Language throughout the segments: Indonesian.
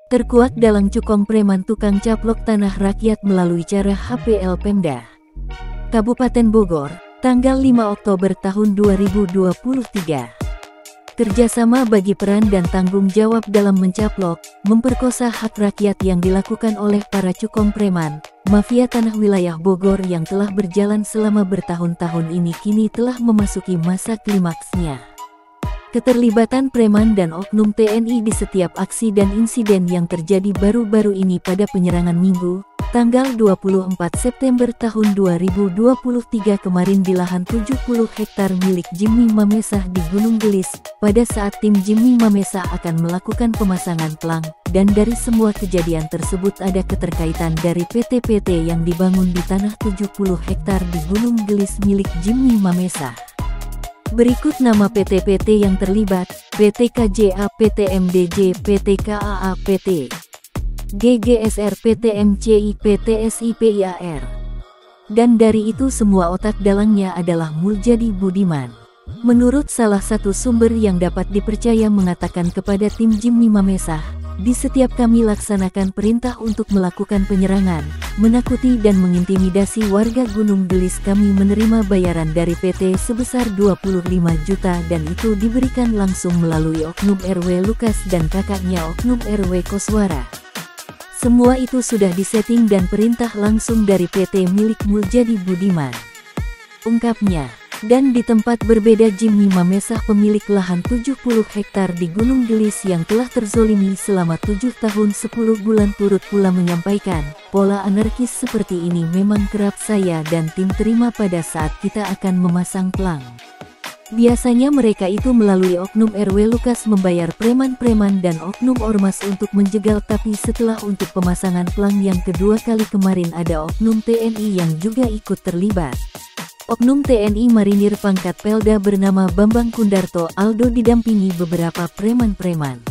Terkuak dalang cukong preman tukang caplok tanah rakyat melalui cara HPL Pemda Kabupaten Bogor, tanggal 5 Oktober tahun 2023. Kerjasama bagi peran dan tanggung jawab dalam mencaplok, memperkosa hak rakyat yang dilakukan oleh para cukong preman, mafia tanah wilayah Bogor yang telah berjalan selama bertahun-tahun ini kini telah memasuki masa klimaksnya. Keterlibatan preman dan oknum TNI di setiap aksi dan insiden yang terjadi baru-baru ini pada penyerangan Minggu, tanggal 24 September tahun 2023 kemarin di lahan 70 hektar milik Jimmy Mamesah di Gunung Gelis, pada saat tim Jimmy Mamesah akan melakukan pemasangan pelang, dan dari semua kejadian tersebut ada keterkaitan dari PT-PT yang dibangun di tanah 70 hektar di Gunung Gelis milik Jimmy Mamesah. Berikut nama PT-PT yang terlibat: PT KJA, PT MDJ, PT KAA, PT GGSR, PT MCI, PT SIPIAR. Dan dari itu semua otak dalangnya adalah Muljadi Budiman. Menurut salah satu sumber yang dapat dipercaya mengatakan kepada tim Jimmy Mamesah, di setiap kami laksanakan perintah untuk melakukan penyerangan, menakuti dan mengintimidasi warga Gunung Gelis, kami menerima bayaran dari PT sebesar 25 juta dan itu diberikan langsung melalui oknum RW Lukas dan kakaknya oknum RW Koswara. Semua itu sudah disetting dan perintah langsung dari PT milik Muljadi Budiman, ungkapnya. Dan di tempat berbeda Jimmy Mamesah pemilik lahan 70 hektar di Gunung Gelis yang telah terzolimi selama 7 tahun 10 bulan turut pula menyampaikan, pola anarkis seperti ini memang kerap saya dan tim terima pada saat kita akan memasang pelang. Biasanya mereka itu melalui oknum RW Lukas membayar preman-preman dan oknum ormas untuk menjegal, tapi setelah untuk pemasangan pelang yang kedua kali kemarin ada oknum TNI yang juga ikut terlibat. Oknum TNI Marinir pangkat Pelda bernama Bambang Kundarto Aldo didampingi beberapa preman-preman.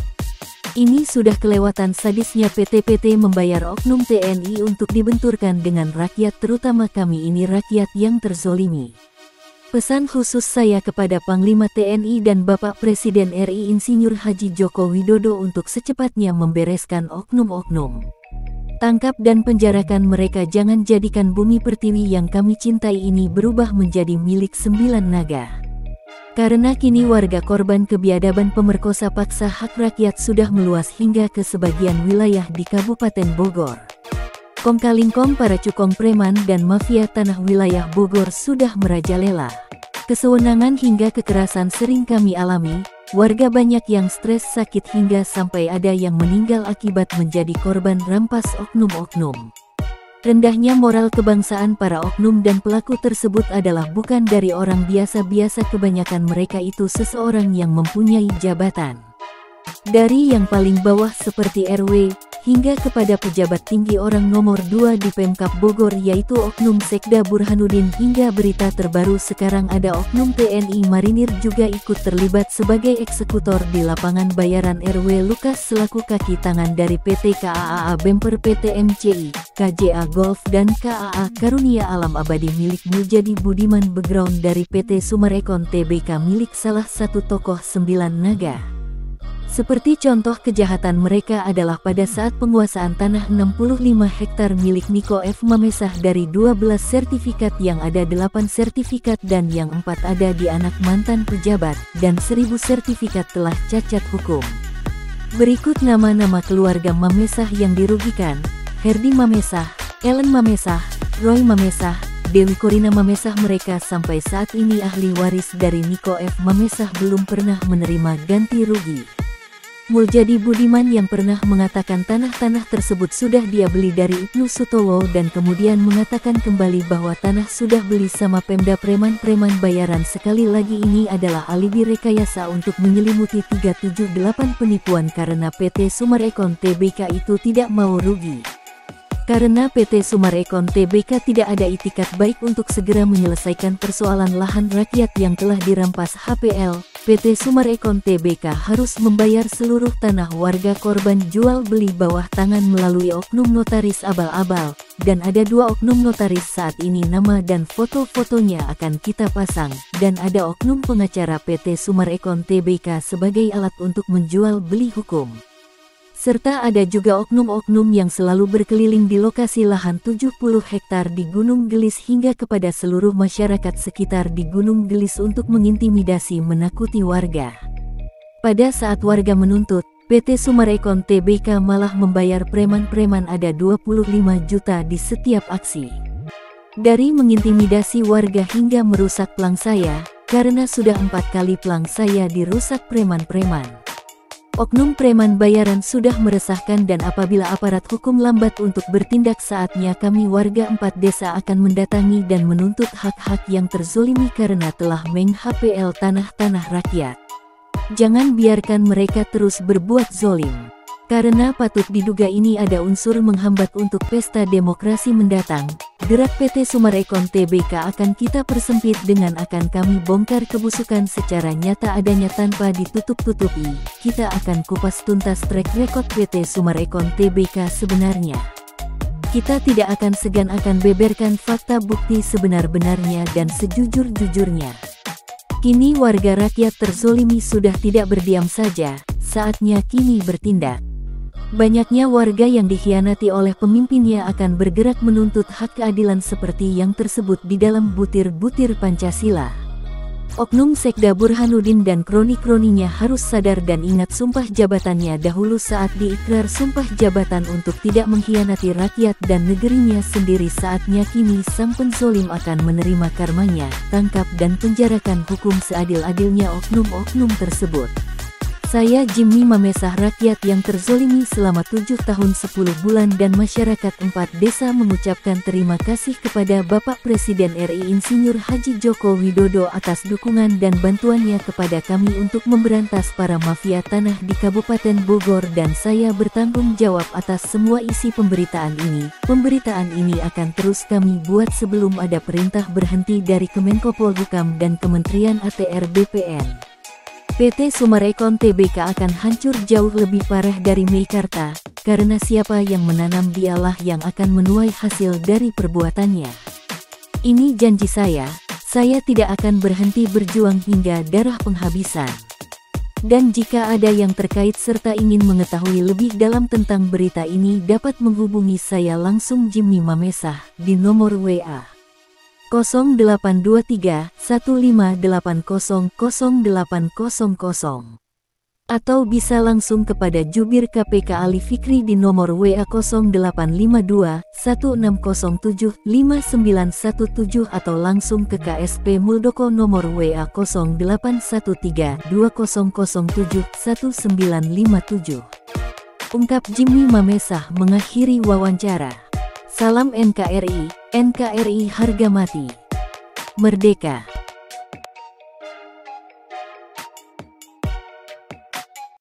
Ini sudah kelewatan sadisnya PT-PT membayar oknum TNI untuk dibenturkan dengan rakyat, terutama kami ini rakyat yang terzolimi. Pesan khusus saya kepada Panglima TNI dan Bapak Presiden RI Insinyur Haji Joko Widodo untuk secepatnya membereskan oknum-oknum. Tangkap dan penjarakan mereka, jangan jadikan bumi pertiwi yang kami cintai ini berubah menjadi milik 9 naga. Karena kini warga korban kebiadaban pemerkosa paksa hak rakyat sudah meluas hingga ke sebagian wilayah di Kabupaten Bogor. Kong-kalingkong para cukong preman dan mafia tanah wilayah Bogor sudah merajalela. Kesewenangan hingga kekerasan sering kami alami. Warga banyak yang stres, sakit hingga sampai ada yang meninggal akibat menjadi korban rampas oknum-oknum. Rendahnya moral kebangsaan para oknum dan pelaku tersebut adalah bukan dari orang biasa-biasa, kebanyakan mereka itu seseorang yang mempunyai jabatan. Dari yang paling bawah seperti RW, hingga kepada pejabat tinggi orang nomor 2 di Pemkab Bogor yaitu oknum Sekda Burhanuddin, hingga berita terbaru sekarang ada oknum TNI Marinir juga ikut terlibat sebagai eksekutor di lapangan bayaran RW Lukas selaku kaki tangan dari PT KAA Bemper, PT MCI, KJA Golf dan KAA Karunia Alam Abadi milik Muljadi Budiman, background dari PT Sumarekon Tbk milik salah satu tokoh 9 naga. Seperti contoh kejahatan mereka adalah pada saat penguasaan tanah 65 hektar milik Niko F. Mamesah, dari 12 sertifikat yang ada 8 sertifikat dan yang 4 ada di anak mantan pejabat, dan 1000 sertifikat telah cacat hukum. Berikut nama-nama keluarga Mamesah yang dirugikan: Herdi Mamesah, Ellen Mamesah, Roy Mamesah, Dewi Korina Mamesah. Mereka sampai saat ini ahli waris dari Niko F. Mamesah belum pernah menerima ganti rugi. Muljadi Budiman yang pernah mengatakan tanah-tanah tersebut sudah dia beli dari Ibnu Sutowo dan kemudian mengatakan kembali bahwa tanah sudah beli sama Pemda, preman-preman bayaran. Sekali lagi ini adalah alibi rekayasa untuk menyelimuti 378 penipuan karena PT Sumarekon Tbk itu tidak mau rugi. Karena PT Sumarekon Tbk tidak ada itikat baik untuk segera menyelesaikan persoalan lahan rakyat yang telah dirampas HPL, PT Sumarekon Tbk harus membayar seluruh tanah warga korban jual beli bawah tangan melalui oknum notaris abal-abal, dan ada 2 oknum notaris saat ini nama dan foto-fotonya akan kita pasang, dan ada oknum pengacara PT Sumarekon Tbk sebagai alat untuk menjual beli hukum. Serta ada juga oknum-oknum yang selalu berkeliling di lokasi lahan 70 hektar di Gunung Gelis hingga kepada seluruh masyarakat sekitar di Gunung Gelis untuk mengintimidasi menakuti warga. Pada saat warga menuntut, PT Summarecon Tbk malah membayar preman-preman ada 25 juta di setiap aksi. Dari mengintimidasi warga hingga merusak plang saya, karena sudah 4 kali plang saya dirusak preman-preman. Oknum preman bayaran sudah meresahkan dan apabila aparat hukum lambat untuk bertindak saatnya kami warga 4 desa akan mendatangi dan menuntut hak-hak yang terzolimi karena telah meng-HPL tanah-tanah rakyat. Jangan biarkan mereka terus berbuat zolim. Karena patut diduga ini ada unsur menghambat untuk pesta demokrasi mendatang, gerak PT Summarecon Tbk akan kita persempit dengan akan kami bongkar kebusukan secara nyata adanya tanpa ditutup-tutupi. Kita akan kupas tuntas track record PT Summarecon Tbk sebenarnya. Kita tidak akan segan akan beberkan fakta bukti sebenar-benarnya dan sejujur-jujurnya. Kini warga rakyat terzolimi sudah tidak berdiam saja, saatnya kini bertindak. Banyaknya warga yang dikhianati oleh pemimpinnya akan bergerak menuntut hak keadilan seperti yang tersebut di dalam butir-butir Pancasila. Oknum Sekda Burhanuddin dan kroni-kroninya harus sadar dan ingat sumpah jabatannya dahulu saat diikrar sumpah jabatan untuk tidak mengkhianati rakyat dan negerinya sendiri. Saatnya kini sang penzolim akan menerima karmanya, tangkap dan penjarakan hukum seadil-adilnya oknum-oknum tersebut. Saya Jimmy Mamesah, rakyat yang terzolimi selama 7 tahun 10 bulan dan masyarakat 4 desa mengucapkan terima kasih kepada Bapak Presiden RI Insinyur Haji Joko Widodo atas dukungan dan bantuannya kepada kami untuk memberantas para mafia tanah di Kabupaten Bogor dan saya bertanggung jawab atas semua isi pemberitaan ini. Pemberitaan ini akan terus kami buat sebelum ada perintah berhenti dari Kemenko Polhukam dan Kementerian ATR BPN. PT Summarecon Tbk akan hancur jauh lebih parah dari Meikarta, karena siapa yang menanam dialah yang akan menuai hasil dari perbuatannya. Ini janji saya tidak akan berhenti berjuang hingga darah penghabisan. Dan jika ada yang terkait serta ingin mengetahui lebih dalam tentang berita ini dapat menghubungi saya langsung Jimmy Mamesah di nomor WA 0823 1580 0800 atau bisa langsung kepada Jubir KPK Ali Fikri di nomor WA 0852 1607 5917 atau langsung ke KSP Muldoko nomor WA 0813 2007 1957. Ungkap Jimmy Mamesah mengakhiri wawancara. Salam NKRI, NKRI harga mati. Merdeka.